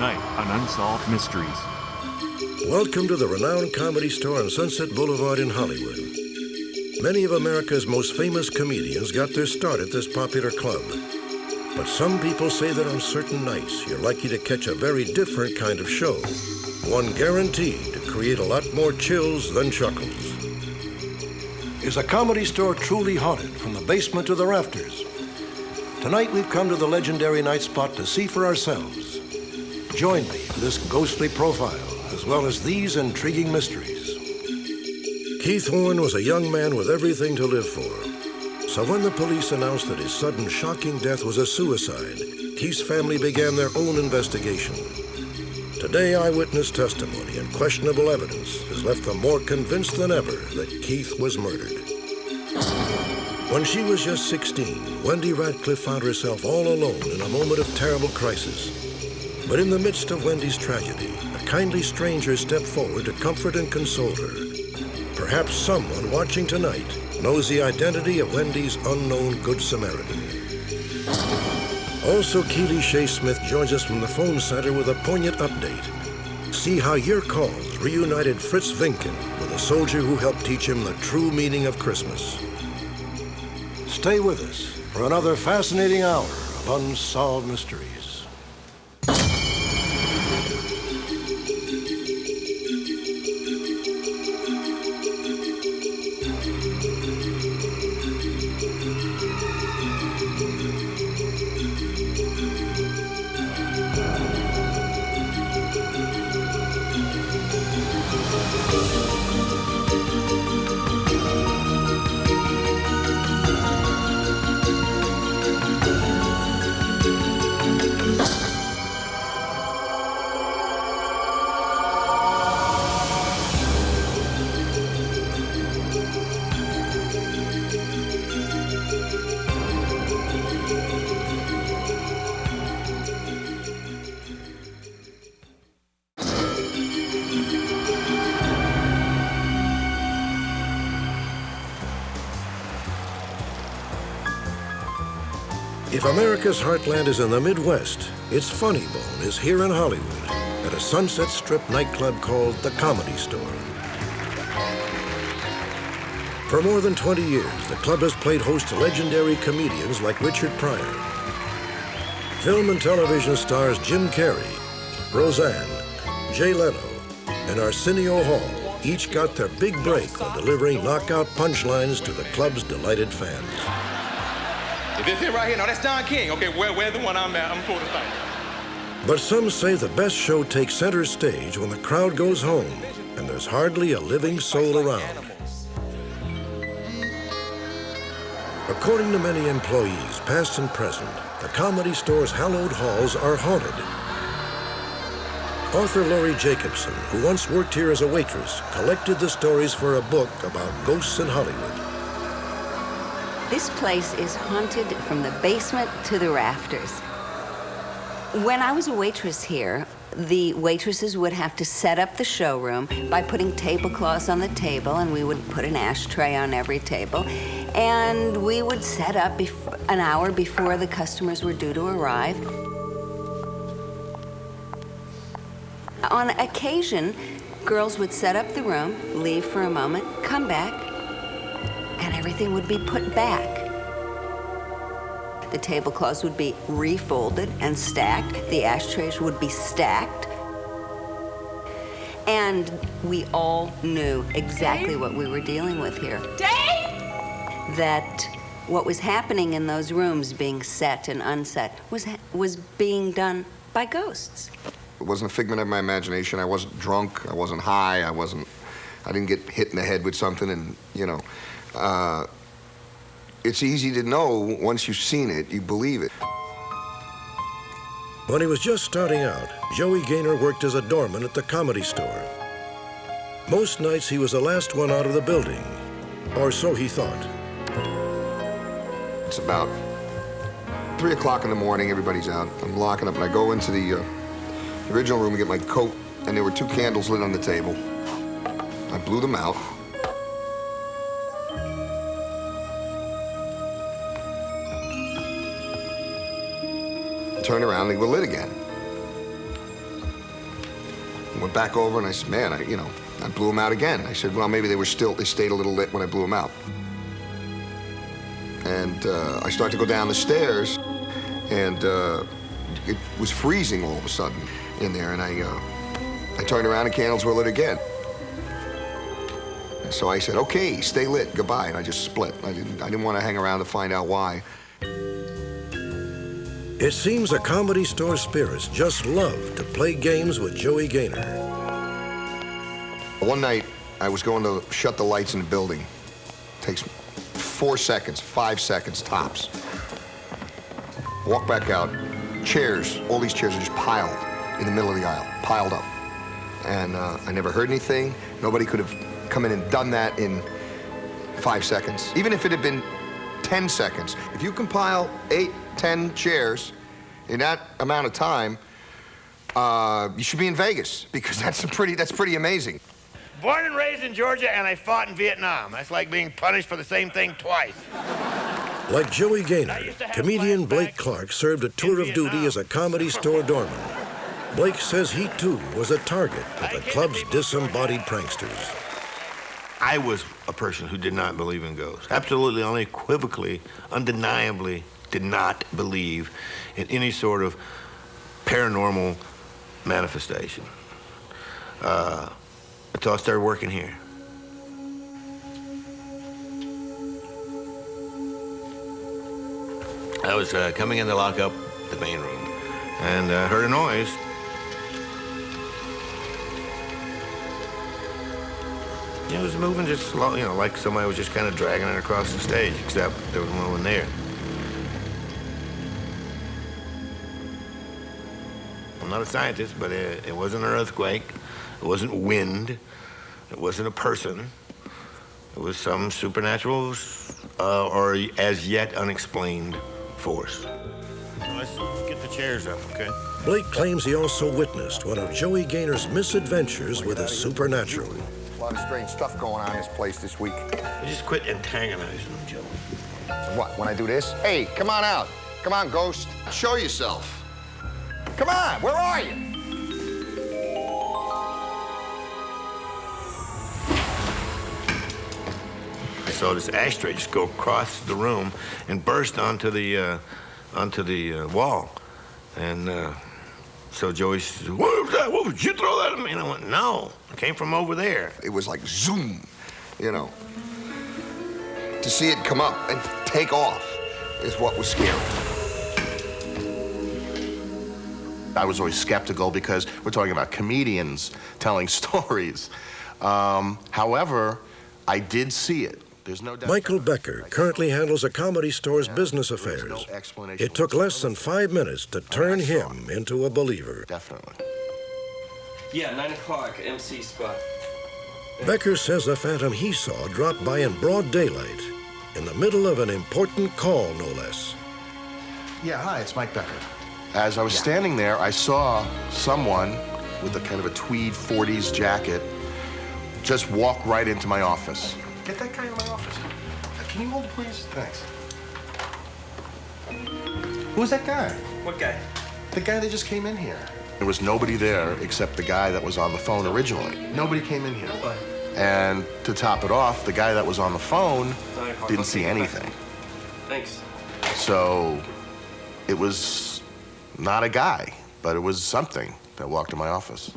Tonight on Unsolved Mysteries. Welcome to the renowned Comedy Store on Sunset Boulevard in Hollywood. Many of America's most famous comedians got their start at this popular club. But some people say that on certain nights, you're likely to catch a very different kind of show. One guaranteed to create a lot more chills than chuckles. Is a Comedy Store truly haunted from the basement to the rafters? Tonight we've come to the legendary night spot to see for ourselves. Join me for this ghostly profile, as well as these intriguing mysteries. Keith Horn was a young man with everything to live for. So when the police announced that his sudden, shocking death was a suicide, Keith's family began their own investigation. Today, eyewitness testimony and questionable evidence has left them more convinced than ever that Keith was murdered. When she was just 16, Wendy Radcliff found herself all alone in a moment of terrible crisis. But in the midst of Wendy's tragedy, a kindly stranger stepped forward to comfort and console her. Perhaps someone watching tonight knows the identity of Wendy's unknown Good Samaritan. Also, Keely Shea Smith joins us from the phone center with a poignant update. See how your calls reunited Fritz Lincoln with a soldier who helped teach him the true meaning of Christmas. Stay with us for another fascinating hour of Unsolved Mysteries. If America's heartland is in the Midwest, its funny bone is here in Hollywood at a Sunset Strip nightclub called the Comedy Store. For more than 20 years, the club has played host to legendary comedians like Richard Pryor. Film and television stars Jim Carrey, Roseanne, Jay Leno, and Arsenio Hall each got their big break when delivering knockout punchlines to the club's delighted fans. This here right here, no, that's Don King. Okay, where's the one I'm at? I'm supposed to fight. But some say the best show takes center stage when the crowd goes home and there's hardly a living soul around. According to many employees, past and present, the Comedy Store's hallowed halls are haunted. Author Laurie Jacobson, who once worked here as a waitress, collected the stories for a book about ghosts in Hollywood. This place is haunted from the basement to the rafters. When I was a waitress here, the waitresses would have to set up the showroom by putting tablecloths on the table, and we would put an ashtray on every table. And we would set up an hour before the customers were due to arrive. On occasion, girls would set up the room, leave for a moment, come back, and everything would be put back. The tablecloths would be refolded and stacked. The ashtrays would be stacked. And we all knew exactly what we were dealing with here. Dave! That what was happening in those rooms, being set and unset, was being done by ghosts. It wasn't a figment of my imagination. I wasn't drunk. I wasn't high. I didn't get hit in the head with something and, you know. It's easy to know once you've seen it, you believe it. When he was just starting out, Joey Gaynor worked as a doorman at the Comedy Store. Most nights he was the last one out of the building, or so he thought. It's about 3 o'clock in the morning, everybody's out. I'm locking up and I go into the original room and get my coat, and there were 2 candles lit on the table. I blew them out. Turn around, they were lit again. Went back over and I said, man, I blew them out again. I said, well, maybe they stayed a little lit when I blew them out. And I started to go down the stairs, and it was freezing all of a sudden in there, and I turned around and candles were lit again. And so I said, okay, stay lit, goodbye, and I just split. I didn't want to hang around to find out why. It seems the Comedy Store spirits just love to play games with Joey Gaynor. One night, I was going to shut the lights in the building. Takes 4 seconds, 5 seconds tops. Walk back out, chairs, all these chairs are just piled in the middle of the aisle, piled up. And I never heard anything. Nobody could have come in and done that in 5 seconds. Even if it had been 10 seconds. If you compile 8, 10 chairs in that amount of time, you should be in Vegas, because that's pretty amazing. Born and raised in Georgia, and I fought in Vietnam. That's like being punished for the same thing twice. Like Joey Gaynor, comedian Blake Clark served a tour of duty as a Comedy Store doorman. Blake says he, too, was a target of the club's disembodied pranksters. I was a person who did not believe in ghosts. Absolutely, unequivocally, undeniably did not believe in any sort of paranormal manifestation. Until I started working here. I was coming in to lock up the main room and heard a noise. It was moving just slow, like somebody was just kind of dragging it across the stage, except there was no one there. I'm not a scientist, but it wasn't an earthquake. It wasn't wind. It wasn't a person. It was some supernatural or as yet unexplained force. Let's get the chairs up, okay? Blake claims he also witnessed one of Joey Gaynor's misadventures with the supernatural. A lot of strange stuff going on in this place this week. Just quit antagonizing them, Joey. So what, when I do this? Hey, come on out. Come on, ghost. Show yourself. Come on, where are you? I saw this ashtray just go across the room and burst onto the wall. And so Joey said, what was that? What would you throw that at me? And I went, no, it came from over there. It was like zoom, To see it come up and take off is what was scary. I was always skeptical because we're talking about comedians telling stories. However, I did see it. There's no doubt. Michael Becker currently handles a Comedy Store's business affairs. It took less than 5 minutes to turn him into a believer. Definitely. Yeah, 9 o'clock, MC spot. Becker says the phantom he saw dropped by in broad daylight, in the middle of an important call, no less. Yeah, hi, it's Mike Becker. As I was standing there, I saw someone with a kind of a tweed 40s jacket just walk right into my office. Get that guy in my office. Can you hold, please? Thanks. Who's that guy? What guy? The guy that just came in here. There was nobody there except the guy that was on the phone originally. Nobody came in here. Nobody. And to top it off, the guy that was on the phone didn't see anything. Thanks. So it was not a guy, but it was something that walked in my office.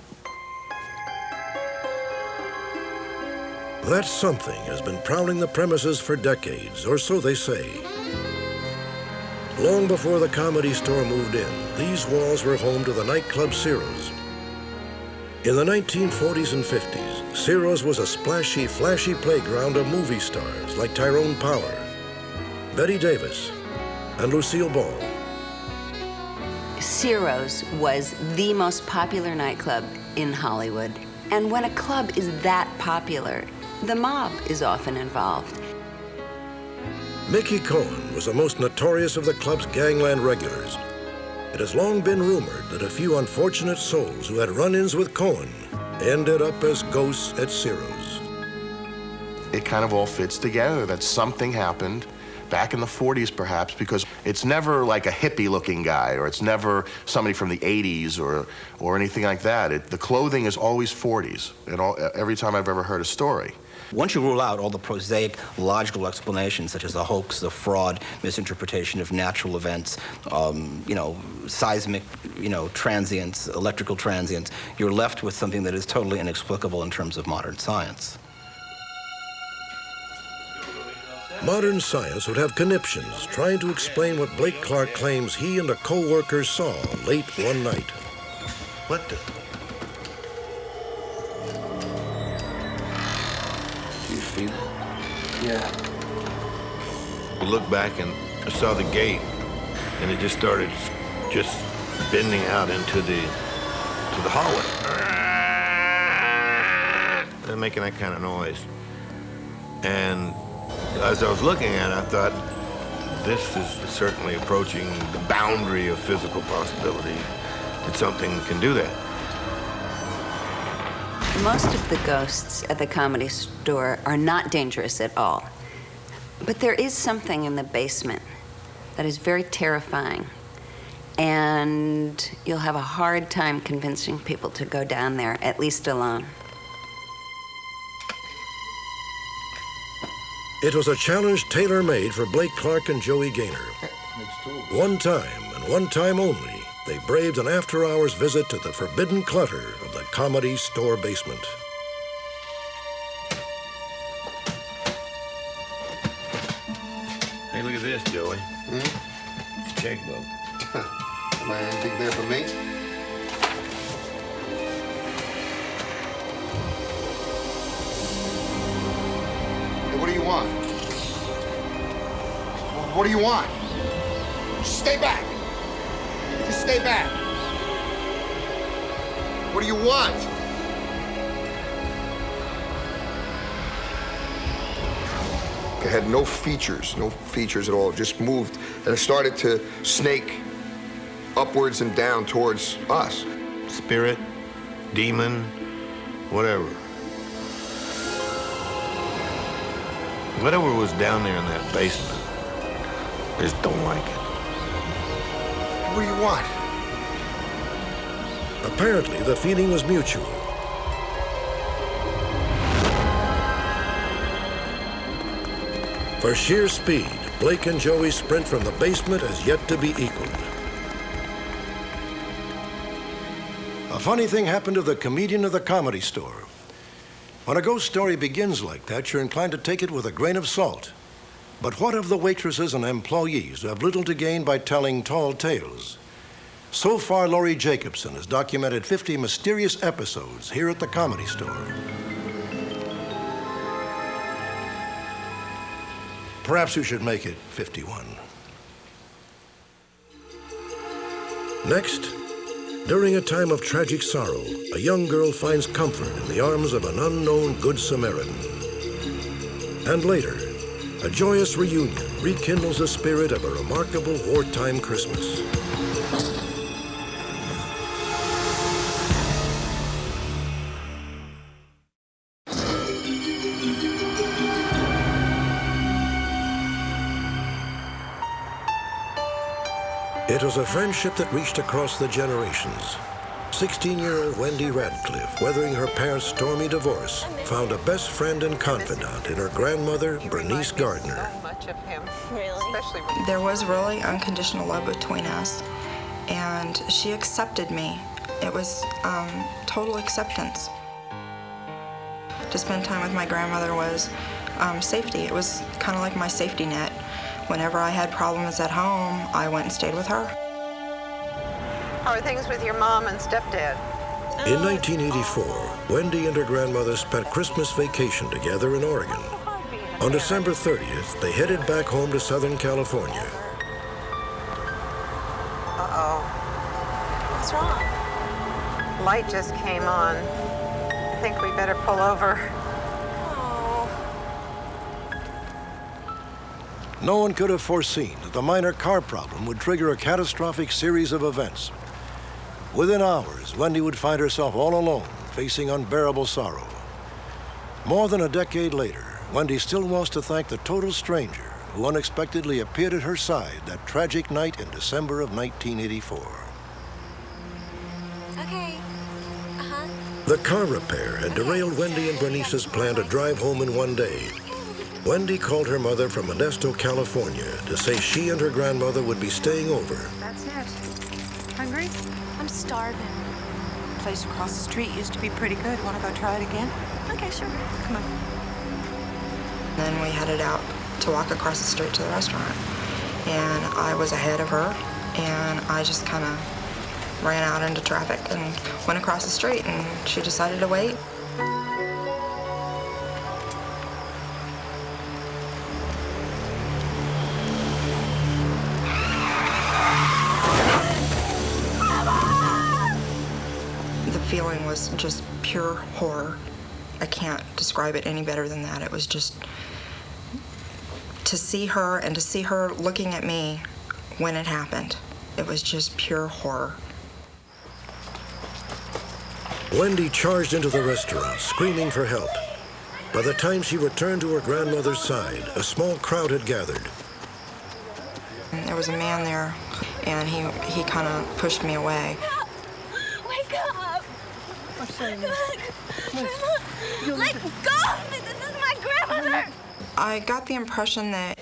That something has been prowling the premises for decades, or so they say. Long before the Comedy Store moved in, these walls were home to the nightclub Ciros. In the 1940s and 50s, Ciros was a splashy, flashy playground of movie stars like Tyrone Power, Betty Davis, and Lucille Ball. Ciros was the most popular nightclub in Hollywood. And when a club is that popular, the mob is often involved. Mickey Cohen was the most notorious of the club's gangland regulars. It has long been rumored that a few unfortunate souls who had run-ins with Cohen ended up as ghosts at Ciros. It kind of all fits together that something happened back in the 40s perhaps, because it's never like a hippie-looking guy, or it's never somebody from the 80s or anything like that. The clothing is always 40s, every time I've ever heard a story. Once you rule out all the prosaic, logical explanations, such as a hoax, a fraud, misinterpretation of natural events, seismic, transients, electrical transients, you're left with something that is totally inexplicable in terms of modern science. Modern science would have conniptions trying to explain what Blake Clark claims he and a co-worker saw late one night. What the? You feel it? Yeah. We looked back and I saw the gate, and it just started bending out into the hallway. And making that kind of noise. And as I was looking at it, I thought, this is certainly approaching the boundary of physical possibility that something can do that. Most of the ghosts at the Comedy Store are not dangerous at all. But there is something in the basement that is very terrifying. And you'll have a hard time convincing people to go down there, at least alone. It was a challenge tailor-made for Blake Clark and Joey Gaynor. One time, and one time only, they braved an after-hours visit to the forbidden clutter of the Comedy Store basement. Hey, look at this, Joey. It's a checkbook. Anything there for me? Hey, what do you want? What do you want? Just stay back. Just stay back. What do you want? It had no features at all. It just moved, and it started to snake upwards and down towards us. Spirit, demon, whatever. Whatever was down there in that basement, I just don't like it. What do you want? Apparently, the feeling was mutual. For sheer speed, Blake and Joey's sprint from the basement has yet to be equaled. A funny thing happened to the comedian of the Comedy Store. When a ghost story begins like that, you're inclined to take it with a grain of salt. But what of the waitresses and employees who have little to gain by telling tall tales? So far, Laurie Jacobson has documented 50 mysterious episodes here at the Comedy Store. Perhaps you should make it 51. Next, during a time of tragic sorrow, a young girl finds comfort in the arms of an unknown Good Samaritan. And later, a joyous reunion rekindles the spirit of a remarkable wartime Christmas. It was a friendship that reached across the generations. 16-year-old Wendy Radcliff, weathering her parents' stormy divorce, found a best friend and confidant in her grandmother, Bernice Gardner. There was really unconditional love between us, and she accepted me. It was total acceptance. To spend time with my grandmother was safety. It was kind of like my safety net. Whenever I had problems at home, I went and stayed with her. How are things with your mom and stepdad? In 1984, Wendy and her grandmother spent Christmas vacation together in Oregon. On December 30th, they headed back home to Southern California. Uh-oh. What's wrong? Light just came on. I think we better pull over. No one could have foreseen that the minor car problem would trigger a catastrophic series of events. Within hours, Wendy would find herself all alone, facing unbearable sorrow. More than a decade later, Wendy still wants to thank the total stranger who unexpectedly appeared at her side that tragic night in December of 1984. Okay. The car repair had derailed Wendy and Bernice's plan to drive home in one day. Wendy called her mother from Modesto, California, to say she and her grandmother would be staying over. That's it. Hungry? I'm starving. The place across the street used to be pretty good. Want to go try it again? Okay, sure. Come on. Then we headed out to walk across the street to the restaurant. And I was ahead of her, and I just kind of ran out into traffic and went across the street, and she decided to wait. The feeling was just pure horror. I can't describe it any better than that. It was just to see her and to see her looking at me when it happened. It was just pure horror. Wendy charged into the restaurant, screaming for help. By the time she returned to her grandmother's side, a small crowd had gathered. And there was a man there, and he kind of pushed me away. Wake up! Let go of me! This is my grandmother! I got the impression that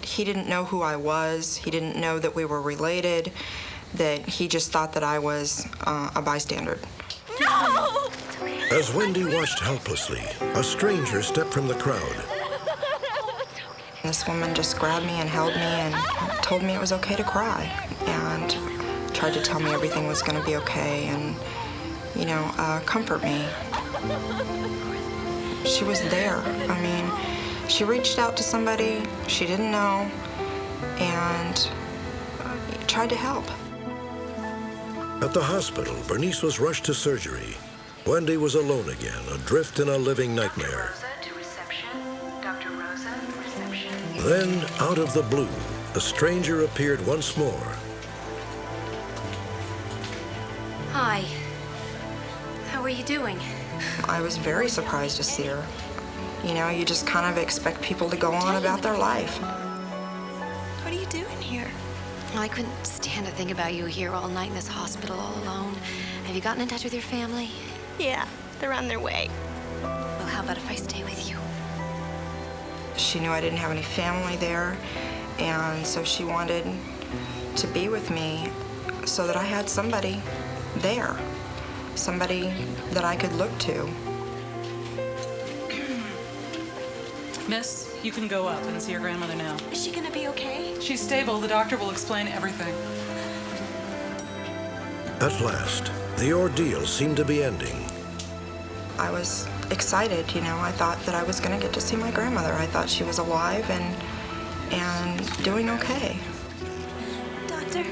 he didn't know who I was. He didn't know that we were related, that he just thought that I was a bystander. No! As Wendy watched helplessly, a stranger stepped from the crowd. This woman just grabbed me and held me and told me it was okay to cry, and tried to tell me everything was going to be okay and, you know, comfort me. She was there. I mean, she reached out to somebody she didn't know and tried to help. At the hospital, Bernice was rushed to surgery. Wendy was alone again, adrift in a living nightmare. Then, out of the blue, a stranger appeared once more. Hi. How are you doing? I was very surprised to see her. You know, you just kind of expect people to go on about their life. What are you doing here? Well, I couldn't stand to think about you here all night in this hospital all alone. Have you gotten in touch with your family? Yeah, they're on their way. Well, how about if I stay with you? She knew I didn't have any family there, and so she wanted to be with me so that I had somebody there, somebody that I could look to. Miss, you can go up and see your grandmother now. Is she gonna be okay? She's stable. The doctor will explain everything. At last, the ordeal seemed to be ending. I was excited, you know. I thought that I was going to get to see my grandmother. I thought she was alive and doing okay. Doctor,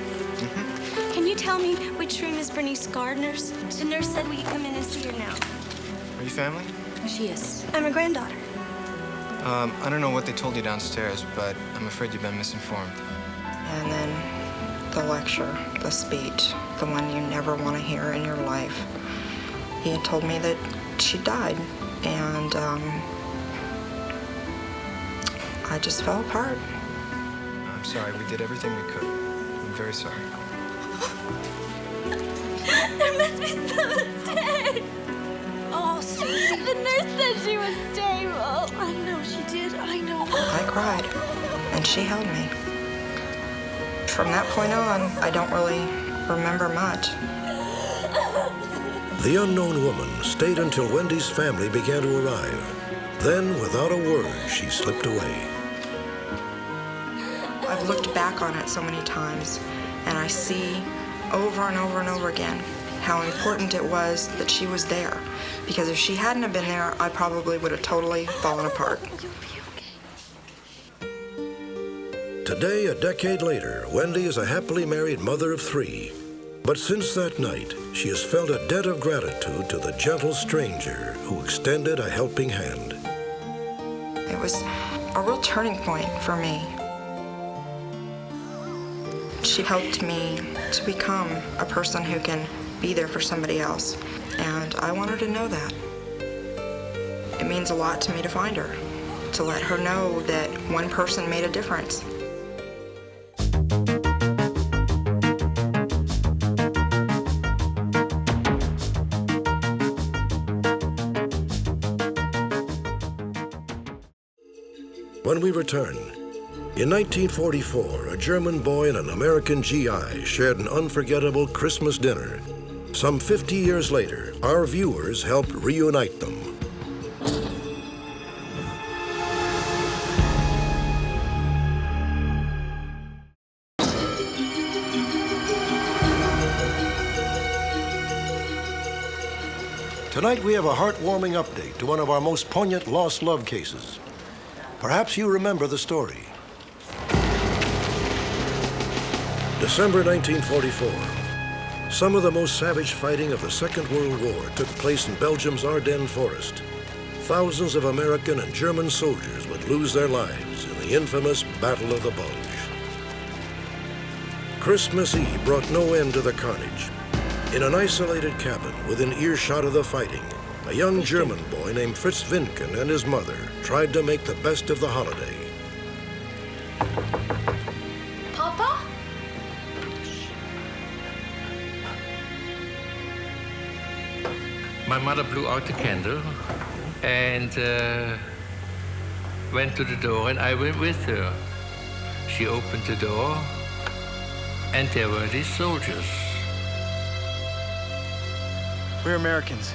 can you tell me which room is Bernice Gardner's? The nurse said we could come in and see her now. Are you family? She is. I'm her granddaughter. I don't know what they told you downstairs, but I'm afraid you've been misinformed. And then the lecture, the speech, the one you never want to hear in your life. He had told me that she died, and I just fell apart. I'm sorry, we did everything we could. I'm very sorry. There must be some mistake. Oh, sweetie. The nurse said she was stable. I know she did. I know. I cried, and she held me. From that point on, I don't really remember much. The unknown woman stayed until Wendy's family began to arrive. Then, without a word, she slipped away. I've looked back on it so many times, and I see over and over and over again how important it was that she was there. Because if she hadn't have been there, I probably would have totally fallen apart. Today, a decade later, Wendy is a happily married mother of 3. But since that night, she has felt a debt of gratitude to the gentle stranger who extended a helping hand. It was a real turning point for me. She helped me to become a person who can be there for somebody else, and I want her to know that. It means a lot to me to find her. to let her know that one person made a difference. When we return, in 1944, a German boy and an American GI shared an unforgettable Christmas dinner. Some 50 years later, our viewers helped reunite them. Tonight we have a heartwarming update to one of our most poignant lost love cases. Perhaps you remember the story. December 1944. Some of the most savage fighting of the Second World War took place in Belgium's Ardennes forest. Thousands of American and German soldiers would lose their lives in the infamous Battle of the Bulge. Christmas Eve brought no end to the carnage. In an isolated cabin within earshot of the fighting, a young German boy named Fritz Lincoln and his mother tried to make the best of the holiday. Papa? My mother blew out the candle and went to the door, and I went with her. She opened the door, and there were these soldiers. We're Americans,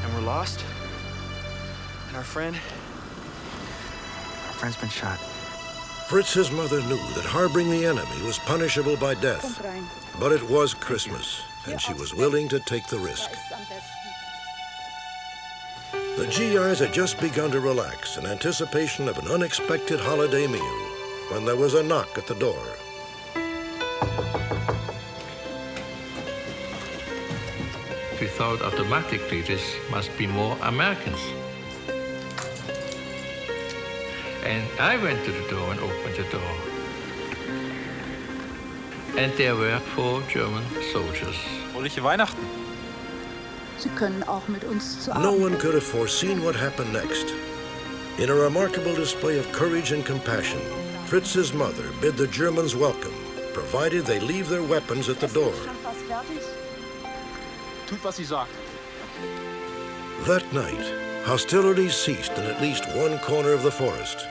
and we're lost. And our friend's been shot. Fritz's mother knew that harboring the enemy was punishable by death, but it was Christmas, and she was willing to take the risk. The GIs had just begun to relax in anticipation of an unexpected holiday meal when there was a knock at the door. We thought automatically this must be more Americans. And I went to the door and opened the door. And there were 4 German soldiers. Fröhliche Weihnachten. Sie können auch mit uns zu No one could have foreseen what happened next. In a remarkable display of courage and compassion, Fritz's mother bid the Germans welcome, provided they leave their weapons at the door. Tut, was sie sagt. That night, hostilities ceased in at least one corner of the forest.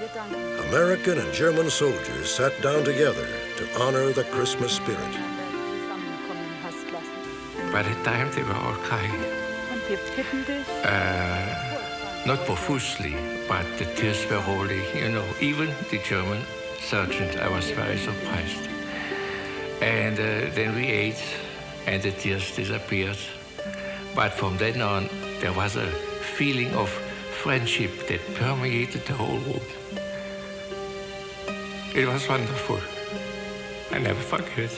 American and German soldiers sat down together to honor the Christmas spirit. By the time they were all crying, not profusely, but the tears were rolling, you know, even the German sergeant. I was very surprised. And then we ate, and the tears disappeared. But from then on, there was a feeling of friendship that permeated the whole room. It was wonderful. I never forget.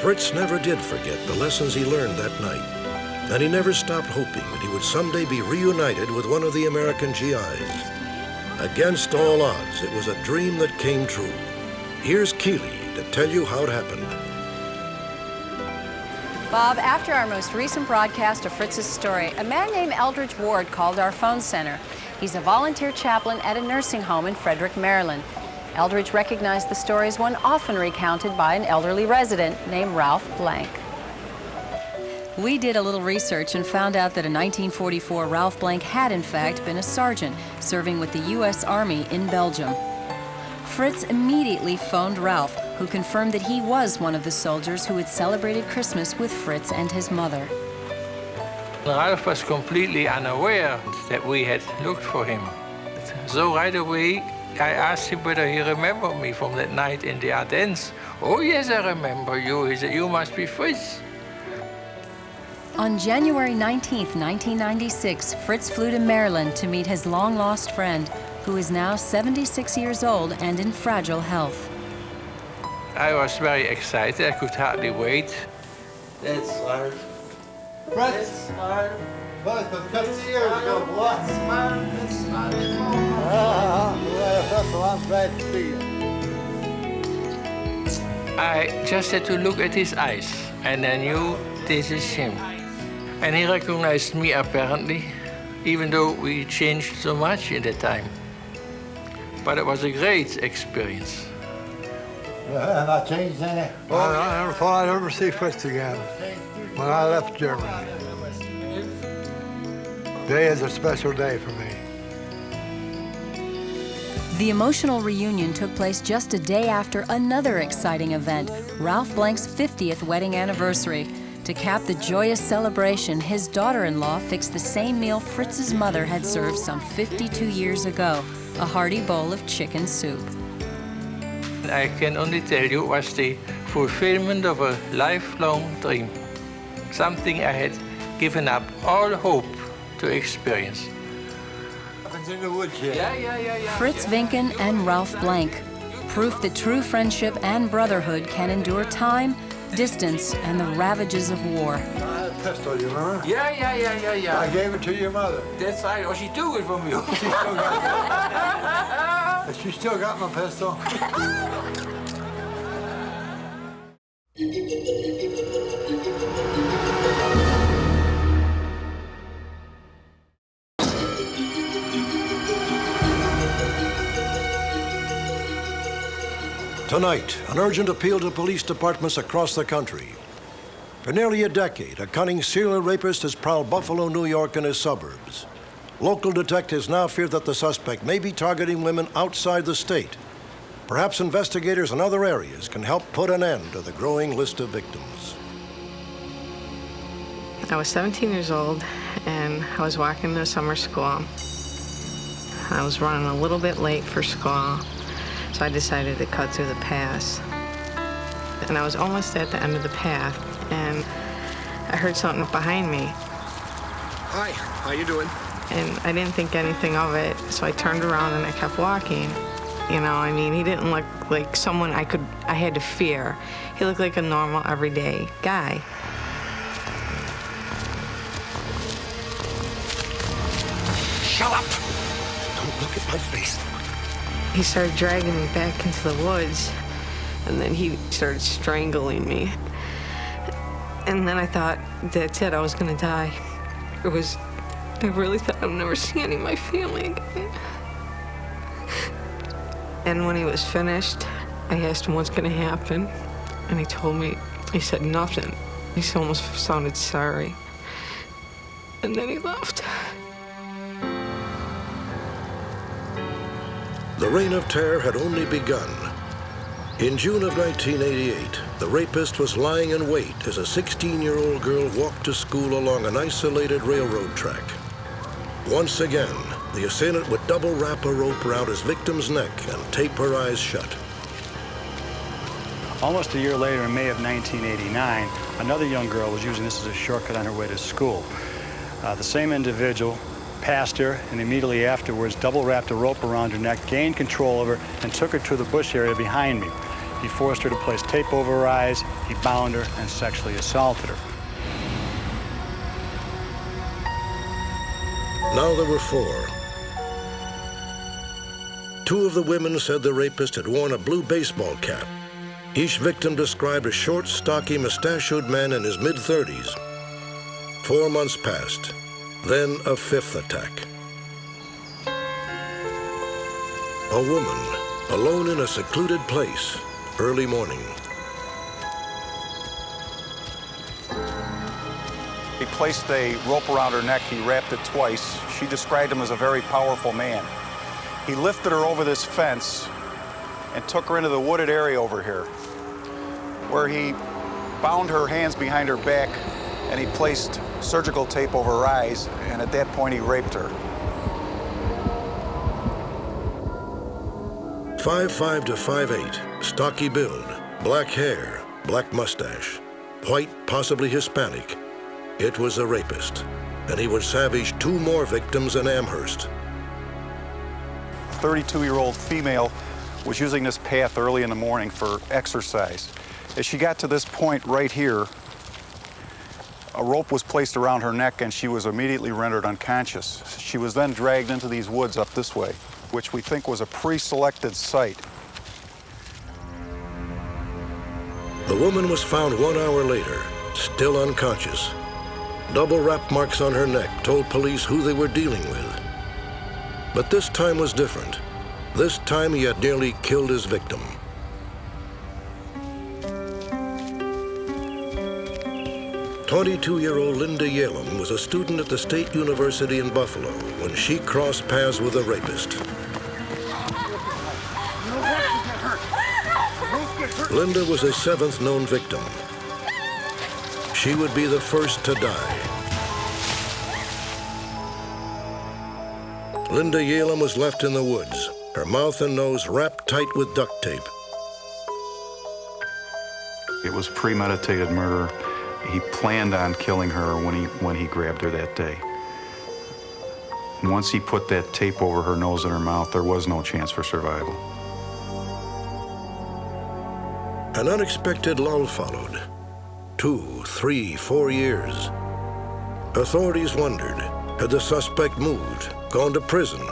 Fritz never did forget the lessons he learned that night, and he never stopped hoping that he would someday be reunited with one of the American GIs. Against all odds, it was a dream that came true. Here's Keeley to tell you how it happened. Bob, after our most recent broadcast of Fritz's story, a man named Eldridge Ward called our phone center. He's a volunteer chaplain at a nursing home in Frederick, Maryland. Eldridge recognized the story as one often recounted by an elderly resident named Ralph Blank. We did a little research and found out that in 1944, Ralph Blank had in fact been a sergeant serving with the U.S. Army in Belgium. Fritz immediately phoned Ralph, who confirmed that he was one of the soldiers who had celebrated Christmas with Fritz and his mother. Ralph was completely unaware that we had looked for him. So right away, I asked him whether he remembered me from that night in the Ardennes. Oh yes, I remember you. He said, you must be Fritz. On January 19th, 1996, Fritz flew to Maryland to meet his long-lost friend, who is now 76 years old and in fragile health. I was very excited. I could hardly wait. That's Ralph. Fritz! Ralph. But 50 years ago, what? That's well, I'm glad to see you. I just had to look at his eyes, and I knew this is him. And he recognized me, apparently, even though we changed so much in that time. But it was a great experience. Have I changed any? Well, I never thought I'd ever see Fritz again when I left Germany. Today is a special day for me. The emotional reunion took place just a day after another exciting event, Ralph Blank's 50th wedding anniversary. To cap the joyous celebration, his daughter-in-law fixed the same meal Fritz's mother had served some 52 years ago, a hearty bowl of chicken soup. I can only tell you it was the fulfillment of a lifelong dream, something I had given up all hope to experience. In the woodshed. Yeah. Fritz Lincoln and Ralph Blank, proof that true friendship and brotherhood can endure time, distance, and the ravages of war. I had a pistol, you remember? Yeah. I gave it to your mother. That's right. Oh, she took it from you. She still got my pistol. Tonight, an urgent appeal to police departments across the country. For nearly a decade, a cunning serial rapist has prowled Buffalo, New York, and his suburbs. Local detectives now fear that the suspect may be targeting women outside the state. Perhaps investigators in other areas can help put an end to the growing list of victims. I was 17 years old, and I was walking to summer school. I was running a little bit late for school, so I decided to cut through the pass. And I was almost at the end of the path, and I heard something behind me. Hi, how you doing? And I didn't think anything of it, so I turned around and I kept walking. You know, I mean, he didn't look like someone I had to fear. He looked like a normal, everyday guy. Shut up! Don't look at my face. He started dragging me back into the woods, and then he started strangling me. And then I thought, that's it, I was gonna die. I really thought I'd never see any of my family again. And when he was finished, I asked him what's gonna happen, and he told me, he said nothing. He almost sounded sorry. And then he left. The reign of terror had only begun. In June of 1988, the rapist was lying in wait as a 16-year-old girl walked to school along an isolated railroad track. Once again, the assailant would double wrap a rope around his victim's neck and tape her eyes shut. Almost a year later, in May of 1989, another young girl was using this as a shortcut on her way to school. The same individual passed her, and immediately afterwards double-wrapped a rope around her neck, gained control of her, and took her to the bush area behind me. He forced her to place tape over her eyes, he bound her, and sexually assaulted her. Now there were four. Two of the women said the rapist had worn a blue baseball cap. Each victim described a short, stocky, mustachioed man in his mid-30s. 4 months passed. Then a fifth attack. A woman, alone in a secluded place, early morning. He placed a rope around her neck, he wrapped it twice. She described him as a very powerful man. He lifted her over this fence and took her into the wooded area over here, where he bound her hands behind her back and he placed surgical tape over her eyes, and at that point he raped her. 5'5" to 5'8", stocky build, black hair, black mustache, white, possibly Hispanic. It was a rapist, and he would savage 2 more victims in Amherst. 32-year-old female was using this path early in the morning for exercise. As she got to this point right here, a rope was placed around her neck and she was immediately rendered unconscious. She was then dragged into these woods up this way, which we think was a pre-selected site. The woman was found 1 hour later, still unconscious. Double wrap marks on her neck told police who they were dealing with. But this time was different. This time he had nearly killed his victim. "22-year-old Linda Yalem was a student at the State University in Buffalo when she crossed paths with a rapist. Linda was his 7th known victim. She would be the first to die. Linda Yalem was left in the woods, her mouth and nose wrapped tight with duct tape. It was premeditated murder. He planned on killing her when he grabbed her that day. Once he put that tape over her nose and her mouth, there was no chance for survival. An unexpected lull followed. 2, 3, 4 years. Authorities wondered, had the suspect moved, gone to prison,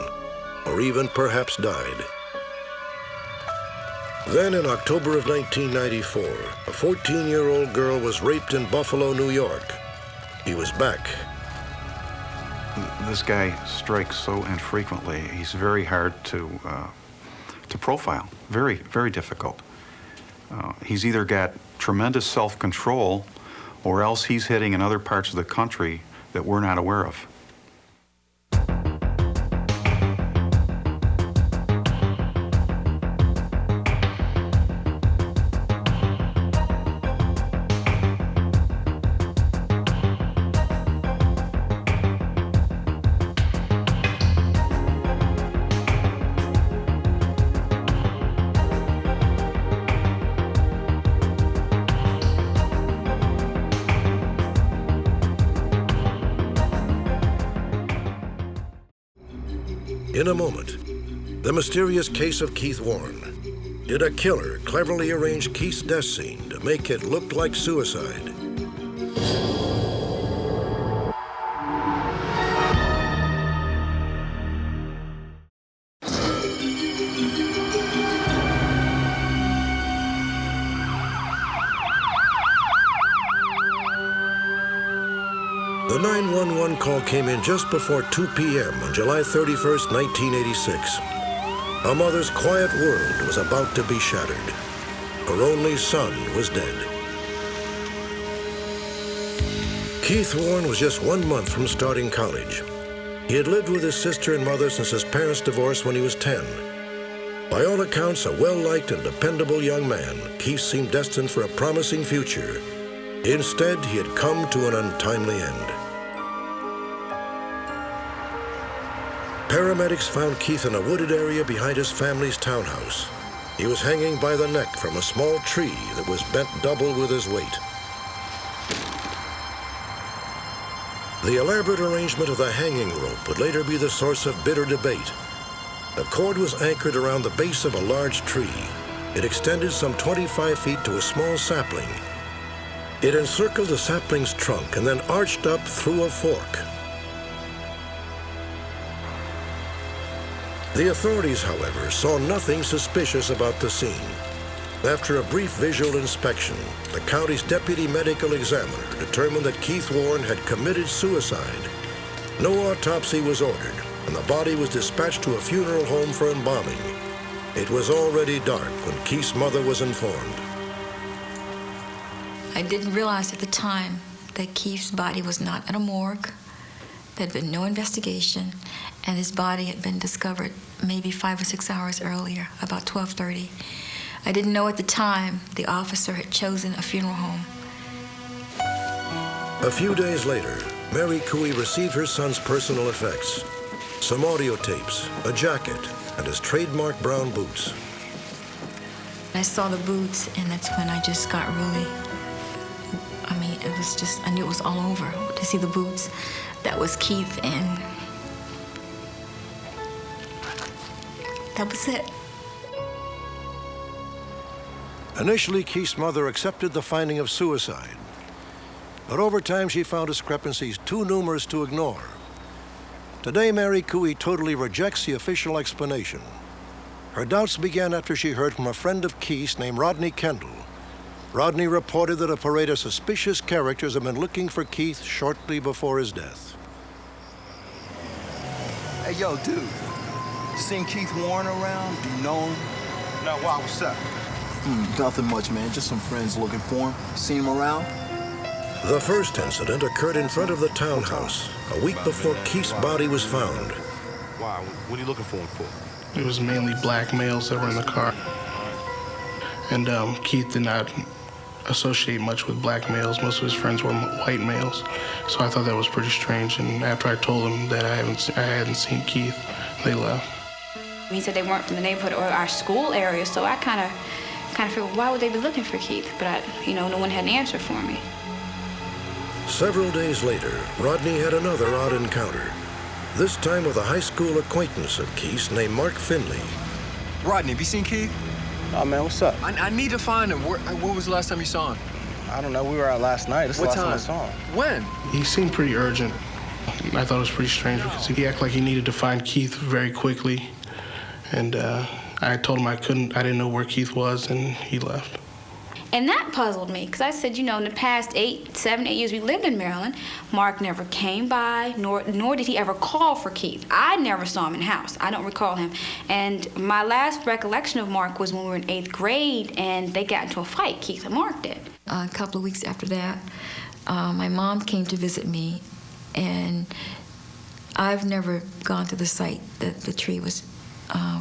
or even perhaps died? Then in October of 1994, a 14-year-old girl was raped in Buffalo, New York. He was back. This guy strikes so infrequently. He's very hard to profile. Very, very difficult. He's either got tremendous self-control, or else he's hitting in other parts of the country that we're not aware of. In a moment, the mysterious case of Keith Warren. Did a killer cleverly arrange Keith's death scene to make it look like suicide? The 911 call came in just before 2 p.m. on July 31st, 1986. A mother's quiet world was about to be shattered. Her only son was dead. Keith Warren was just 1 month from starting college. He had lived with his sister and mother since his parents' divorce when he was 10. By all accounts, a well-liked and dependable young man, Keith seemed destined for a promising future. Instead, he had come to an untimely end. Paramedics found Keith in a wooded area behind his family's townhouse. He was hanging by the neck from a small tree that was bent double with his weight. The elaborate arrangement of the hanging rope would later be the source of bitter debate. The cord was anchored around the base of a large tree. It extended some 25 feet to a small sapling. It encircled the sapling's trunk and then arched up through a fork. The authorities, however, saw nothing suspicious about the scene. After a brief visual inspection, the county's deputy medical examiner determined that Keith Warren had committed suicide. No autopsy was ordered, and the body was dispatched to a funeral home for embalming. It was already dark when Keith's mother was informed. I didn't realize at the time that Keith's body was not at a morgue. There'd been no investigation, and his body had been discovered maybe 5 or 6 hours earlier, about 12:30. I didn't know at the time the officer had chosen a funeral home. A few days later, Mary Cooey received her son's personal effects, some audio tapes, a jacket, and his trademark brown boots. I saw the boots, and that's when I just got really, it was just, I knew it was all over. To see the boots, that was Keith, and that was it. Initially, Keith's mother accepted the finding of suicide. But over time, she found discrepancies too numerous to ignore. Today, Mary Cooey totally rejects the official explanation. Her doubts began after she heard from a friend of Keith's named Rodney Kendall. Rodney reported that a parade of suspicious characters had been looking for Keith shortly before his death. Hey, yo, dude. Seen Keith Warren around? Do you know him? No, why? What's up? Nothing much, man. Just some friends looking for him. Seen him around? The first incident occurred in front of the townhouse a week before Keith's body was found. Why? What are you looking for him for? It was mainly black males that were in the car. And Keith did not associate much with black males. Most of his friends were white males. So I thought that was pretty strange. And after I told them that I hadn't seen Keith, they left. He said they weren't from the neighborhood or our school area, so I kind of figured, why would they be looking for Keith? But no one had an answer for me. Several days later, Rodney had another odd encounter. This time with a high school acquaintance of Keith's named Mark Finley. Rodney, have you seen Keith? Oh, man, what's up? I need to find him. When was the last time you saw him? I don't know. We were out last night. This is the last time I saw him. When? He seemed pretty urgent. I thought it was pretty strange because he acted like he needed to find Keith very quickly. And I told him I didn't know where Keith was, and he left. And that puzzled me, because I said, in the past 7, 8 years we lived in Maryland, Mark never came by, nor did he ever call for Keith. I never saw him in the house. I don't recall him. And my last recollection of Mark was when we were in 8th grade, and they got into a fight, Keith and Mark did. A couple of weeks after that, my mom came to visit me, and I've never gone to the site that the tree was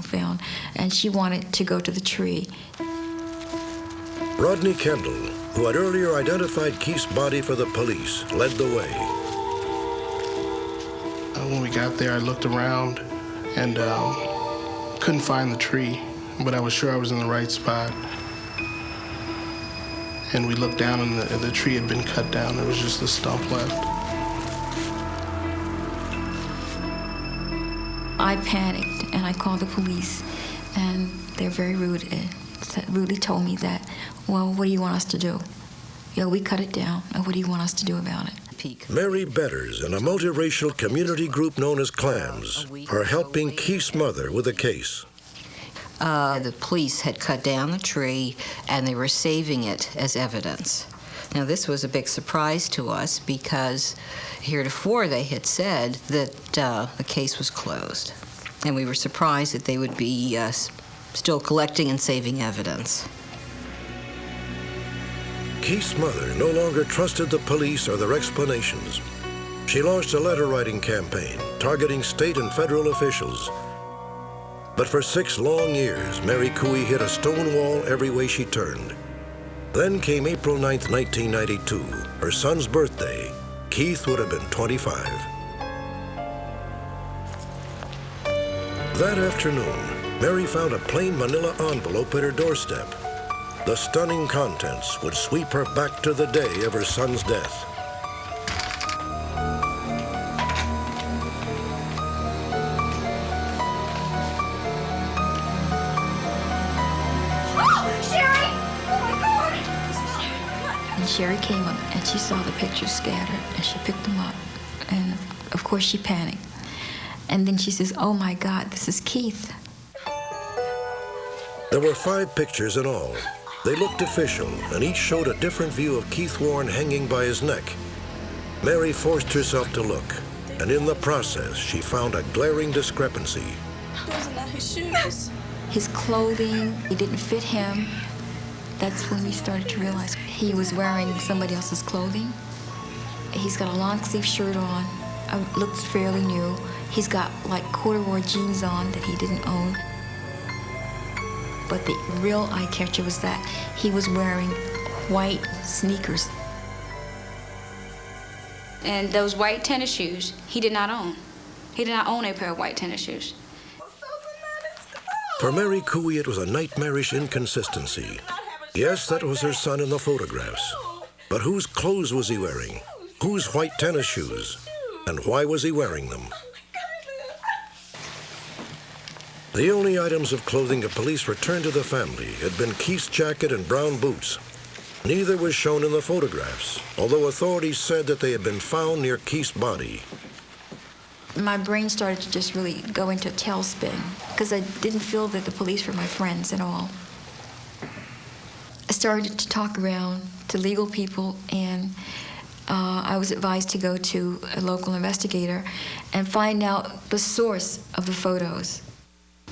found, and she wanted to go to the tree. Rodney Kendall, who had earlier identified Keith's body for the police, led the way. When we got there, I looked around and couldn't find the tree, but I was sure I was in the right spot. And we looked down, and the tree had been cut down. There was just the stump left. I panicked, and I called the police, and they're very rude. Rudely told me that, well, what do you want us to do? We cut it down, and what do you want us to do about it? Mary Betters and a multiracial community group known as Clams are helping Keith's mother with the case. The police had cut down the tree, and they were saving it as evidence. Now, this was a big surprise to us because heretofore they had said that the case was closed. And we were surprised that they would be still collecting and saving evidence. Keith's mother no longer trusted the police or their explanations. She launched a letter-writing campaign targeting state and federal officials. But for 6 long years, Mary Cooey hit a stone wall every way she turned. Then came April 9th, 1992, her son's birthday. Keith would have been 25. That afternoon, Mary found a plain manila envelope at her doorstep. The stunning contents would sweep her back to the day of her son's death. And Sherry came up, and she saw the pictures scattered, and she picked them up. And, of course, she panicked. And then she says, oh, my God, this is Keith. There were 5 pictures in all. They looked official, and each showed a different view of Keith Warren hanging by his neck. Mary forced herself to look, and in the process, she found a glaring discrepancy. Those are not his shoes. His clothing, it didn't fit him. That's when we started to realize he was wearing somebody else's clothing. He's got a long sleeve shirt on, looks fairly new. He's got like corduroy jeans on that he didn't own. But the real eye catcher was that he was wearing white sneakers. And those white tennis shoes, he did not own. He did not own a pair of white tennis shoes. For Mary Cooey, it was a nightmarish inconsistency. Yes, that was her son in the photographs. But whose clothes was he wearing? Whose white tennis shoes? And why was he wearing them? The only items of clothing the police returned to the family had been Keith's jacket and brown boots. Neither was shown in the photographs, although authorities said that they had been found near Keith's body. My brain started to just really go into a tailspin because I didn't feel that the police were my friends at all. started to talk around to legal people, and I was advised to go to a local investigator and find out the source of the photos.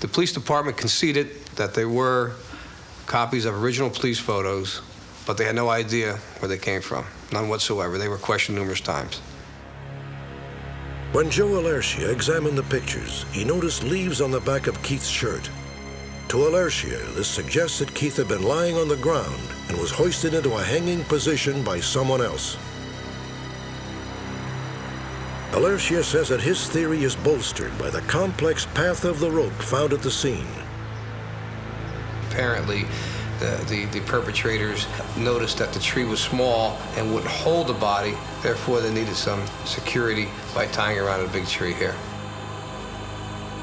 The police department conceded that they were copies of original police photos, but they had no idea where they came from, none whatsoever. They were questioned numerous times. When Joe Alercia examined the pictures, he noticed leaves on the back of Keith's shirt. To Alercia, this suggests that Keith had been lying on the ground and was hoisted into a hanging position by someone else. Alercia says that his theory is bolstered by the complex path of the rope found at the scene. Apparently, the perpetrators noticed that the tree was small and wouldn't hold the body, therefore they needed some security by tying around a big tree here.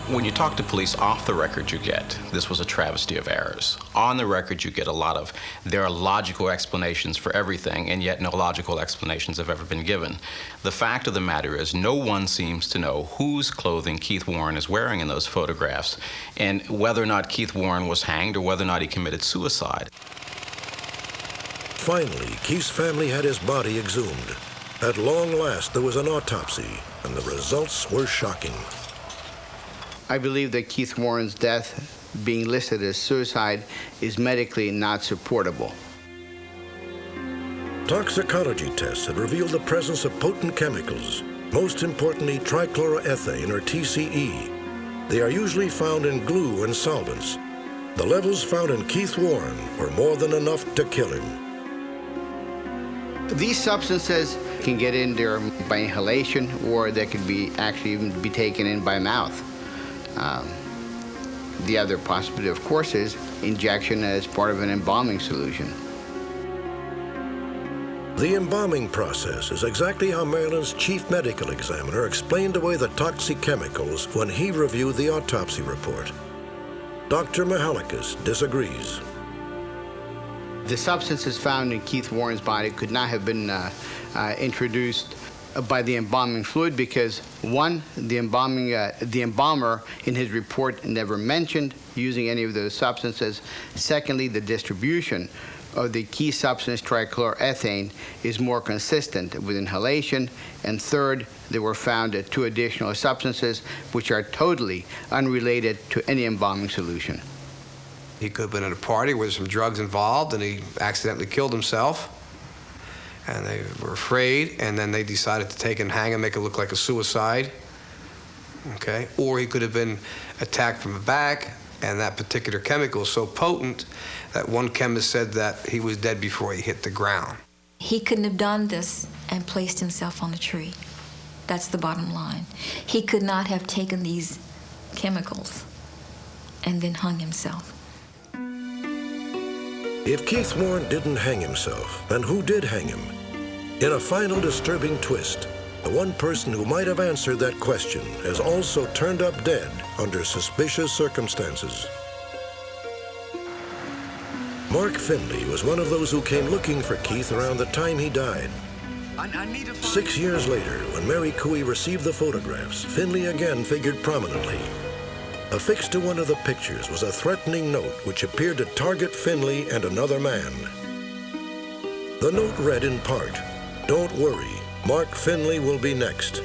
When you talk to police off the record, you get, this was a travesty of errors. On the record, you get a lot of, there are logical explanations for everything, and yet no logical explanations have ever been given. The fact of the matter is, no one seems to know whose clothing Keith Warren is wearing in those photographs, and whether or not Keith Warren was hanged or whether or not he committed suicide. Finally, Keith's family had his body exhumed. At long last, there was an autopsy, and the results were shocking. I believe that Keith Warren's death, being listed as suicide, is medically not supportable. Toxicology tests had revealed the presence of potent chemicals, most importantly trichloroethane, or TCE. They are usually found in glue and solvents. The levels found in Keith Warren were more than enough to kill him. These substances can get in there by inhalation, or they could be actually even be taken in by mouth. The other possibility, of course, is injection as part of an embalming solution. The embalming process is exactly how Maryland's chief medical examiner explained away the toxic chemicals when he reviewed the autopsy report. Dr. Mahalikas disagrees. The substances found in Keith Warren's body could not have been introduced by the embalming fluid because, one, the embalmer in his report never mentioned using any of those substances. Secondly, the distribution of the key substance trichloroethane is more consistent with inhalation. And third, there were found 2 additional substances which are totally unrelated to any embalming solution. He could have been at a party where there's some drugs involved and he accidentally killed himself. And they were afraid, and then they decided to take and hang him, make it look like a suicide. Okay? Or he could have been attacked from the back, and that particular chemical is so potent that one chemist said that he was dead before he hit the ground. He couldn't have done this and placed himself on a tree. That's the bottom line. He could not have taken these chemicals and then hung himself. If Keith Warren didn't hang himself, then who did hang him? In a final disturbing twist, the one person who might have answered that question has also turned up dead under suspicious circumstances. Mark Finley was one of those who came looking for Keith around the time he died. 6 years later, when Mary Cooey received the photographs, Finley again figured prominently. Affixed to one of the pictures was a threatening note which appeared to target Finley and another man. The note read in part, "Don't worry, Mark Finley will be next."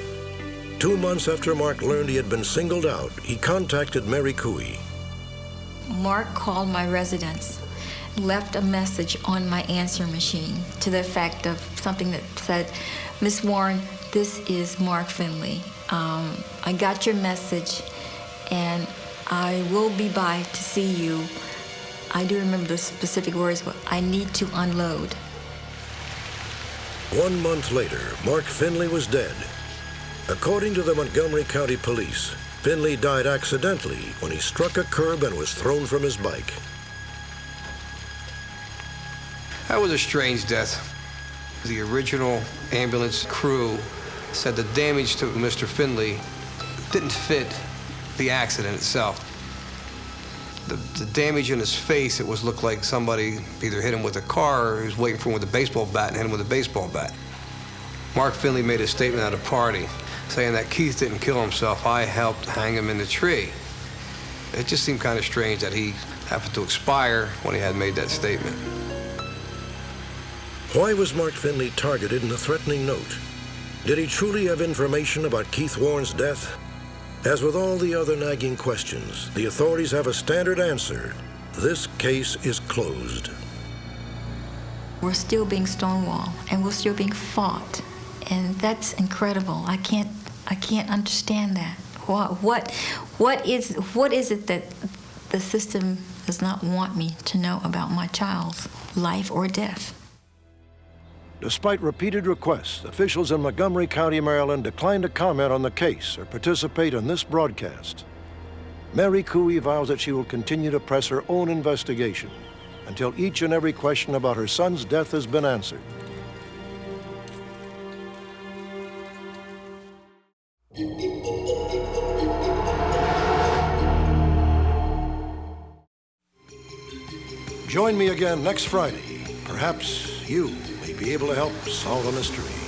2 months after Mark learned he had been singled out, he contacted Mary Cooey. Mark called my residence, left a message on my answer machine to the effect of something that said, "Miss Warren, this is Mark Finley. I got your message, and I will be by to see you. I do remember the specific words, but I need to unload." 1 month later, Mark Finley was dead. According to the Montgomery County Police, Finley died accidentally when he struck a curb and was thrown from his bike. That was a strange death. The original ambulance crew said the damage to Mr. Finley didn't fit the accident itself. The damage in his face, it looked like somebody either hit him with a car or he was waiting for him with a baseball bat and hit him with a baseball bat. Mark Finley made a statement at a party saying that Keith didn't kill himself, I helped hang him in the tree. It just seemed kind of strange that he happened to expire when he had made that statement. Why was Mark Finley targeted in a threatening note? Did he truly have information about Keith Warren's death? As with all the other nagging questions, the authorities have a standard answer. This case is closed. We're still being stonewalled, and we're still being fought, and that's incredible. I can't understand that. What is it that the system does not want me to know about my child's life or death? Despite repeated requests, officials in Montgomery County, Maryland declined to comment on the case or participate in this broadcast. Mary Cooey vows that she will continue to press her own investigation until each and every question about her son's death has been answered. Join me again next Friday. Perhaps you may be able to help solve a mystery.